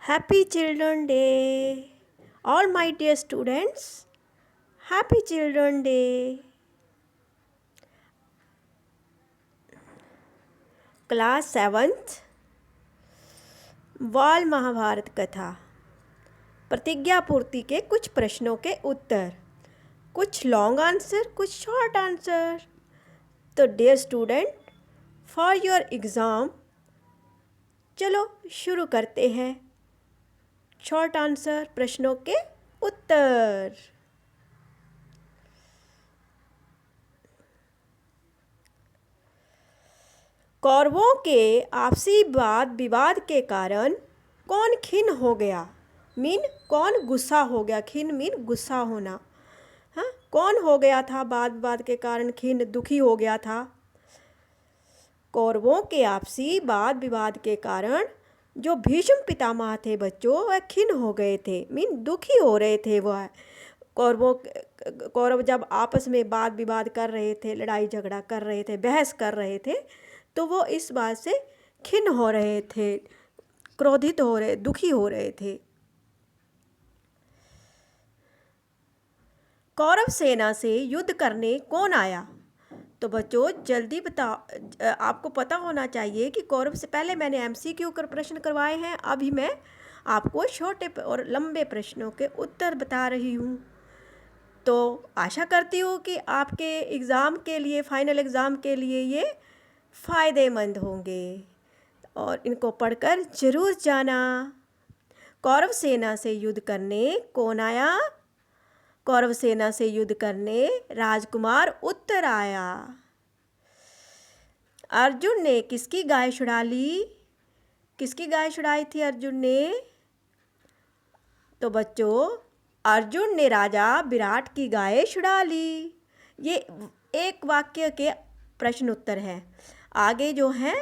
Happy Children Day! All my dear students, Happy Children Day! Class 7th बाल महाभारत कथा प्रतिज्ञा पूर्ति के कुछ प्रश्नों के उत्तर, कुछ लॉन्ग आंसर, कुछ शॉर्ट आंसर। तो dear student, for your exam चलो शुरू करते हैं शॉर्ट आंसर प्रश्नों के उत्तर। कौरवों के आपसी वाद विवाद के कारण कौन खिन्न हो गया? कौन गुस्सा हो गया? खिन्न गुस्सा होना। हाँ, कौन हो गया था वाद विवाद के कारण खिन्न, दुखी हो गया था? कौरवों के आपसी वाद विवाद के कारण जो भीष्म पितामह थे बच्चों, वह खिन्न हो गए थे, दुखी हो रहे थे। वह कौरव जब आपस में वाद विवाद कर रहे थे, लड़ाई झगड़ा कर रहे थे, बहस कर रहे थे, तो वो इस बात से खिन्न हो रहे थे, क्रोधित हो रहे, दुखी हो रहे थे। कौरव सेना से युद्ध करने कौन आया? तो बच्चों जल्दी बताओ, आपको पता होना चाहिए कि कौरव से पहले मैंने एमसीक्यू कर प्रश्न करवाए हैं, अभी मैं आपको छोटे और लंबे प्रश्नों के उत्तर बता रही हूँ। तो आशा करती हूँ कि आपके एग्ज़ाम के लिए, फाइनल एग्ज़ाम के लिए ये फ़ायदेमंद होंगे और इनको पढ़कर ज़रूर जाना। कौरव सेना से युद्ध करने कौन आया? कौरव सेना से युद्ध करने राजकुमार उत्तर आया। अर्जुन ने किसकी गाय छुड़ा ली? किसकी गाय छुड़ाई थी अर्जुन ने? तो बच्चों अर्जुन ने राजा विराट की गाय छुड़ा ली। ये एक वाक्य के प्रश्न उत्तर हैं। आगे जो हैं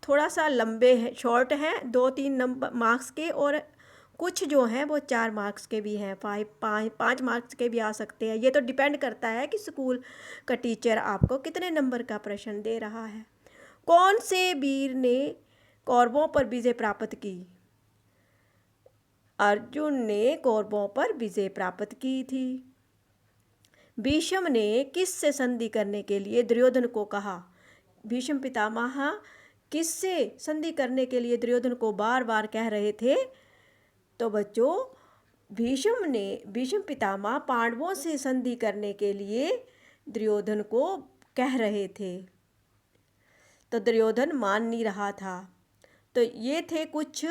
थोड़ा सा लंबे हैं, शॉर्ट हैं, 2-3 नंबर मार्क्स के, और कुछ जो हैं वो 4 मार्क्स के भी हैं, 5 मार्क्स के भी आ सकते हैं। ये तो डिपेंड करता है कि स्कूल का टीचर आपको कितने नंबर का प्रश्न दे रहा है। कौन से वीर ने कौरवों पर विजय प्राप्त की? अर्जुन ने कौरवों पर विजय प्राप्त की थी। भीष्म ने किससे संधि करने के लिए दुर्योधन को कहा? भीष्म पितामह किससे संधि करने के लिए दुर्योधन को बार बार कह रहे थे? तो बच्चों भीष्म पितामह पांडवों से संधि करने के लिए दुर्योधन को कह रहे थे, तो दुर्योधन मान नहीं रहा था। तो ये थे कुछ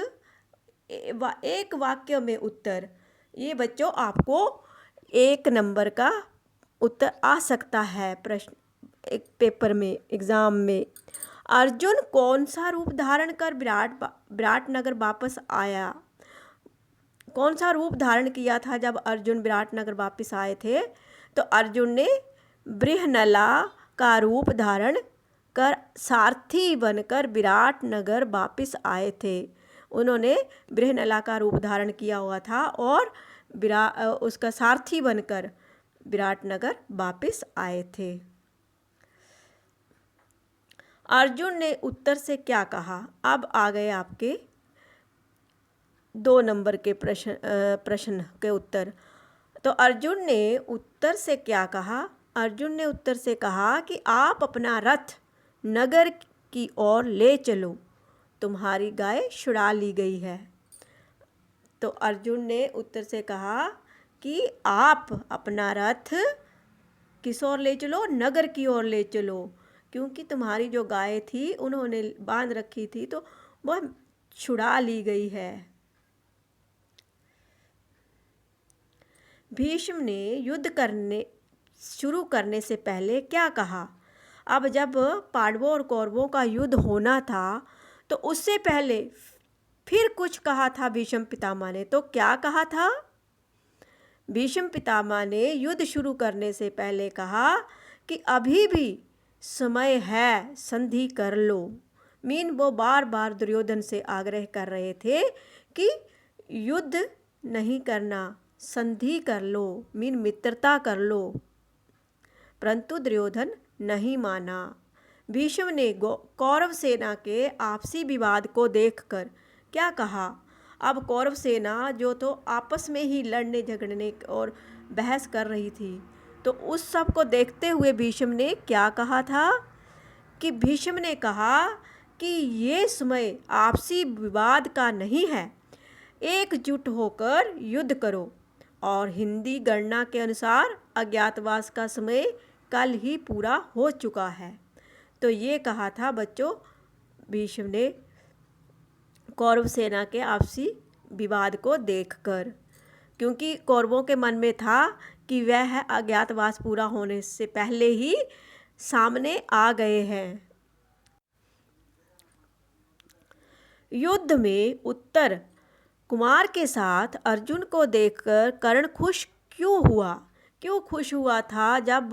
एक वाक्य में उत्तर। ये बच्चों आपको 1 नंबर का उत्तर आ सकता है प्रश्न एक पेपर में, एग्ज़ाम में। अर्जुन कौन सा रूप धारण कर विराट नगर वापस आया? कौन सा रूप धारण किया था जब अर्जुन विराट नगर वापस आए थे? तो अर्जुन ने बृहनला का रूप धारण कर सारथी बनकर विराट नगर वापस आए थे। उन्होंने बृहनला का रूप धारण किया हुआ था और उसका सारथी बनकर विराट नगर वापस आए थे। अर्जुन ने उत्तर से क्या कहा? अब आ गए आपके 2 नंबर के प्रश्न के उत्तर। तो अर्जुन ने उत्तर से क्या कहा? अर्जुन ने उत्तर से कहा कि आप अपना रथ नगर की ओर ले चलो, तुम्हारी गाय छुड़ा ली गई है। तो अर्जुन ने उत्तर से कहा कि आप अपना रथ किस ओर ले चलो? नगर की ओर ले चलो, क्योंकि तुम्हारी जो गाय थी उन्होंने बांध रखी थी, तो वह छुड़ा ली गई है। भीष्म ने युद्ध करने शुरू करने से पहले क्या कहा? अब जब पांडवों और कौरवों का युद्ध होना था, तो उससे पहले फिर कुछ कहा था भीष्म पितामह ने। तो क्या कहा था? भीष्म पितामह ने युद्ध शुरू करने से पहले कहा कि अभी भी समय है, संधि कर लो। वो बार बार दुर्योधन से आग्रह कर रहे थे कि युद्ध नहीं करना, संधि कर लो, मित्रता कर लो, परंतु दुर्योधन नहीं माना। भीष्म ने कौरव सेना के आपसी विवाद को देखकर क्या कहा। अब कौरव सेना जो तो आपस में ही लड़ने झगड़ने और बहस कर रही थी, तो उस सब को देखते हुए भीष्म ने क्या कहा था कि भीष्म ने कहा कि ये समय आपसी विवाद का नहीं है, एकजुट होकर युद्ध करो। और हिंदी गणना के अनुसार अज्ञातवास का समय कल ही पूरा हो चुका है। तो ये कहा था बच्चों भीष्म ने कौरव सेना के आपसी विवाद को देखकर, क्योंकि कौरवों के मन में था कि वह अज्ञातवास पूरा होने से पहले ही सामने आ गए हैं। युद्ध में उत्तर कुमार के साथ अर्जुन को देखकर कर्ण खुश क्यों खुश हुआ था जब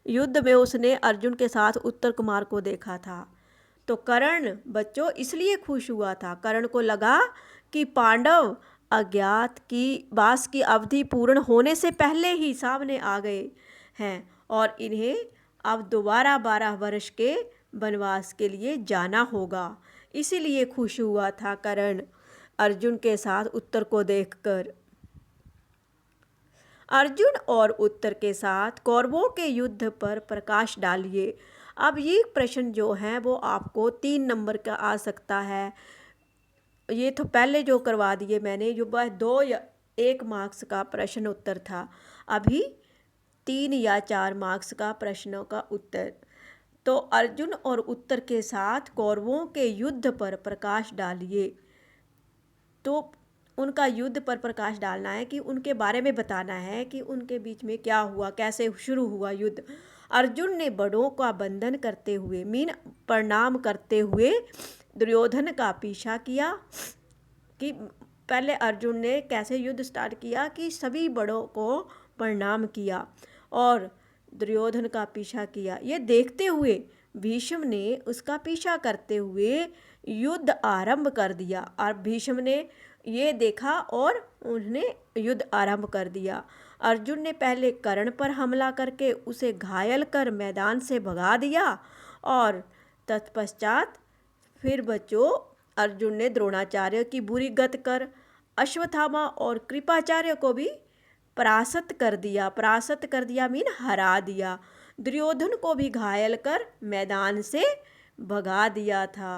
युद्ध में उसने अर्जुन के साथ उत्तर कुमार को देखा था। तो कर्ण बच्चों इसलिए खुश हुआ था, कर्ण को लगा कि पांडव अज्ञात की वास की अवधि पूर्ण होने से पहले ही सामने आ गए हैं और इन्हें अब दोबारा 12 वर्ष के वनवास के लिए जाना होगा। इसीलिए खुश हुआ था कर्ण अर्जुन के साथ उत्तर को देखकर। अर्जुन और उत्तर के साथ कौरवों के युद्ध पर प्रकाश डालिए। अब ये प्रश्न जो हैं वो आपको 3 नंबर का आ सकता है। ये तो पहले जो करवा दिए मैंने, जो 2 या 1 मार्क्स का प्रश्न उत्तर था, अभी 3 या 4 मार्क्स का प्रश्नों का उत्तर। तो अर्जुन और उत्तर के साथ कौरवों के युद्ध पर प्रकाश डालिए। तो उनका युद्ध पर प्रकाश डालना है कि उनके बारे में बताना है कि उनके बीच में क्या हुआ, कैसे शुरू हुआ युद्ध। अर्जुन ने बड़ों का बंधन करते हुए प्रणाम करते हुए दुर्योधन का पीछा किया। कि पहले अर्जुन ने कैसे युद्ध स्टार्ट किया कि सभी बड़ों को प्रणाम किया और दुर्योधन का पीछा किया। ये देखते हुए भीष्म ने उसका पीछा करते हुए युद्ध आरंभ कर दिया और भीष्म ने ये देखा और उन्होंने युद्ध आरंभ कर दिया। अर्जुन ने पहले कर्ण पर हमला करके उसे घायल कर मैदान से भगा दिया और तत्पश्चात फिर बच्चों अर्जुन ने द्रोणाचार्य की बुरी गत कर अश्वत्थामा और कृपाचार्य को भी परास्त कर दिया मीन हरा दिया। दुर्योधन को भी घायल कर मैदान से भगा दिया था।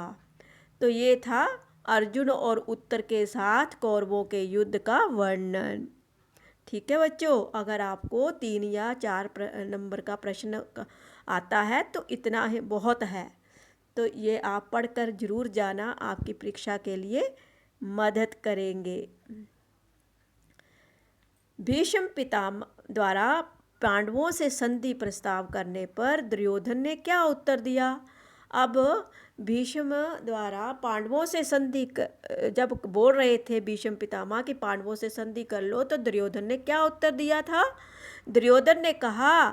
तो ये था अर्जुन और उत्तर के साथ कौरवों के युद्ध का वर्णन। ठीक है बच्चों, अगर आपको 3 या 4 नंबर का प्रश्न आता है तो इतना ही बहुत है। तो ये आप पढ़कर जरूर जाना, आपकी परीक्षा के लिए मदद करेंगे। भीष्म पितामह द्वारा पांडवों से संधि प्रस्ताव करने पर दुर्योधन ने क्या उत्तर दिया। अब भीष्म द्वारा पांडवों से संधि जब बोल रहे थे भीष्म पितामह कि पांडवों से संधि कर लो, तो दुर्योधन ने क्या उत्तर दिया था। दुर्योधन ने कहा,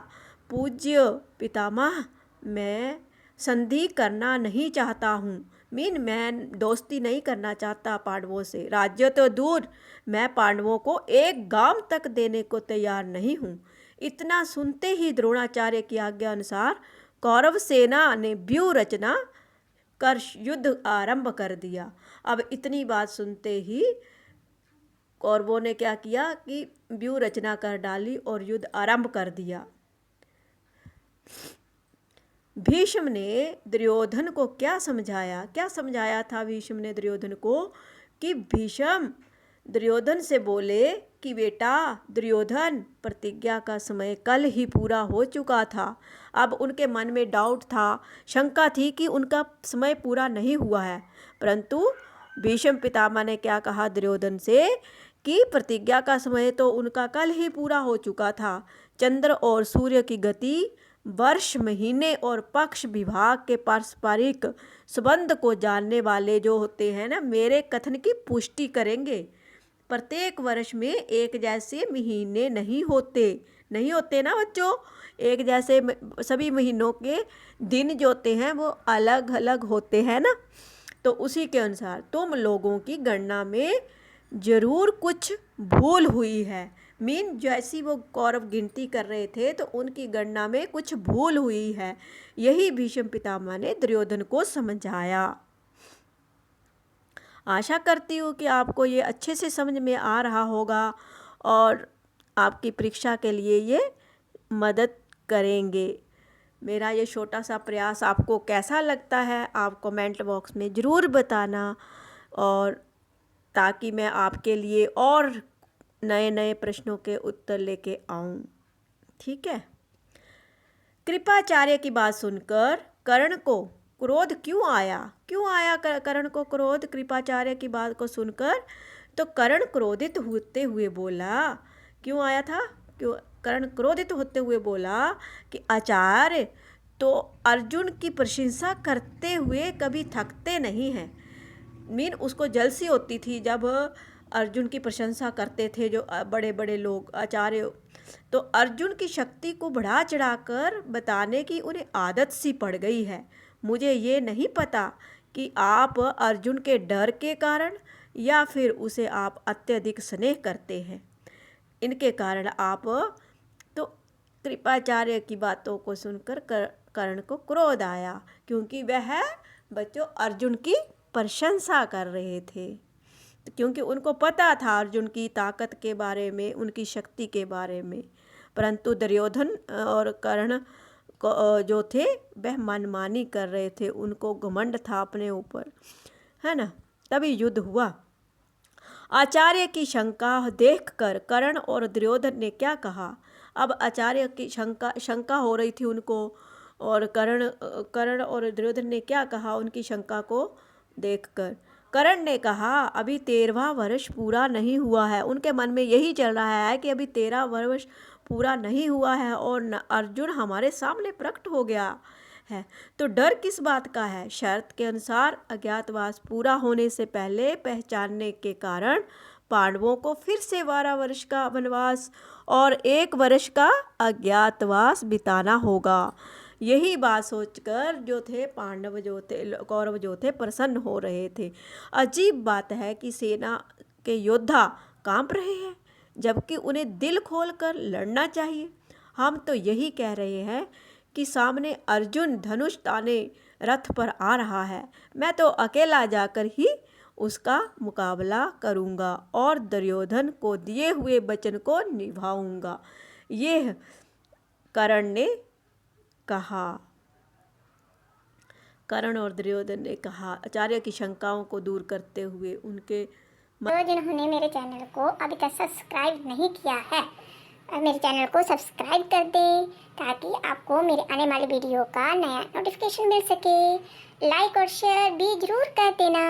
पूज्य पितामह, मैं संधि करना नहीं चाहता हूँ, मैं दोस्ती नहीं करना चाहता पांडवों से। राज्य तो दूर, मैं पांडवों को एक गांव तक देने को तैयार नहीं हूँ। इतना सुनते ही द्रोणाचार्य की आज्ञा अनुसार कौरव सेना ने व्यूह रचना कर युद्ध आरंभ कर दिया। अब इतनी बात सुनते ही कौरवों ने क्या किया कि व्यूह रचना कर डाली और युद्ध आरंभ कर दिया। भीष्म ने दुर्योधन को क्या समझाया था भीष्म ने दुर्योधन को कि भीष्म दुर्योधन से बोले कि बेटा दुर्योधन, प्रतिज्ञा का समय कल ही पूरा हो चुका था। अब उनके मन में डाउट था, शंका थी कि उनका समय पूरा नहीं हुआ है, परंतु भीष्म पितामह ने क्या कहा दुर्योधन से कि प्रतिज्ञा का समय तो उनका कल ही पूरा हो चुका था। चंद्र और सूर्य की गति, वर्ष, महीने और पक्ष विभाग के पारस्परिक संबंध को जानने वाले जो होते हैं ना, मेरे कथन की पुष्टि करेंगे। प्रत्येक वर्ष में एक जैसे महीने नहीं होते ना बच्चों, एक जैसे सभी महीनों के दिन जो होते हैं वो अलग अलग होते हैं ना। तो उसी के अनुसार तुम लोगों की गणना में जरूर कुछ भूल हुई है। जैसी वो कौरव गिनती कर रहे थे तो उनकी गणना में कुछ भूल हुई है। यही भीष्म पितामह ने दुर्योधन को समझाया। आशा करती हूँ कि आपको ये अच्छे से समझ में आ रहा होगा और आपकी परीक्षा के लिए ये मदद करेंगे। मेरा ये छोटा सा प्रयास आपको कैसा लगता है आप कमेंट बॉक्स में ज़रूर बताना, और ताकि मैं आपके लिए और नए नए प्रश्नों के उत्तर लेके आऊँ। ठीक है। कृपाचार्य की बात सुनकर कर्ण को क्रोध क्यों आया कर्ण को क्रोध कृपाचार्य की बात को सुनकर? तो कर्ण क्रोधित होते हुए बोला, क्यों आया था? क्यों? कर्ण क्रोधित होते हुए बोला कि आचार्य तो अर्जुन की प्रशंसा करते हुए कभी थकते नहीं हैं। मीन उसको जलसी होती थी जब अर्जुन की प्रशंसा करते थे जो बड़े बड़े लोग आचार्य। तो अर्जुन की शक्ति को बढ़ा चढ़ाकर बताने की उन्हें आदत सी पड़ गई है। मुझे ये नहीं पता कि आप अर्जुन के डर के कारण या फिर उसे आप अत्यधिक स्नेह करते हैं, इनके कारण आप। तो कृपाचार्य की बातों को सुनकर कर्ण को क्रोध आया, क्योंकि वह बच्चों अर्जुन की प्रशंसा कर रहे थे, क्योंकि उनको पता था अर्जुन की ताकत के बारे में, उनकी शक्ति के बारे में। परंतु दुर्योधन और कर्ण जो थे वह मनमानी कर रहे थे, उनको घमंड था अपने ऊपर, है ना। तभी युद्ध हुआ। आचार्य की शंका देखकर कर्ण और दुर्योधन ने क्या कहा? अब आचार्य की शंका हो रही थी उनको, और कर्ण और दुर्योधन ने क्या कहा उनकी शंका को देखकर? कर्ण ने कहा, अभी 13वां वर्ष पूरा नहीं हुआ है। उनके मन में यही चल रहा है कि अभी 13 वर्ष पूरा नहीं हुआ है और अर्जुन हमारे सामने प्रकट हो गया है, तो डर किस बात का है? शर्त के अनुसार अज्ञातवास पूरा होने से पहले पहचानने के कारण पांडवों को फिर से 12 वर्ष का वनवास और 1 वर्ष का अज्ञातवास बिताना होगा। यही बात सोचकर जो थे पांडव जो थे कौरव जो थे प्रसन्न हो रहे थे। अजीब बात है कि सेना के योद्धा कांप रहे हैं, जबकि उन्हें दिल खोलकर लड़ना चाहिए। हम तो यही कह रहे हैं कि सामने अर्जुन धनुष ताने रथ पर आ रहा है, मैं तो अकेला जाकर ही उसका मुकाबला करूंगा और दुर्योधन को दिए हुए वचन को निभाऊंगा, यह कर्ण ने कहा। कर्ण और दुर्योधन ने कहा। आचार्य की शंकाओं को दूर करते हुए उनके तो जिन्होंने मेरे चैनल को अभी तक सब्सक्राइब नहीं किया है, मेरे चैनल को सब्सक्राइब कर दें ताकि आपको मेरे आने वाले वीडियो का नया नोटिफिकेशन मिल सके। लाइक और शेयर भी जरूर कर देना।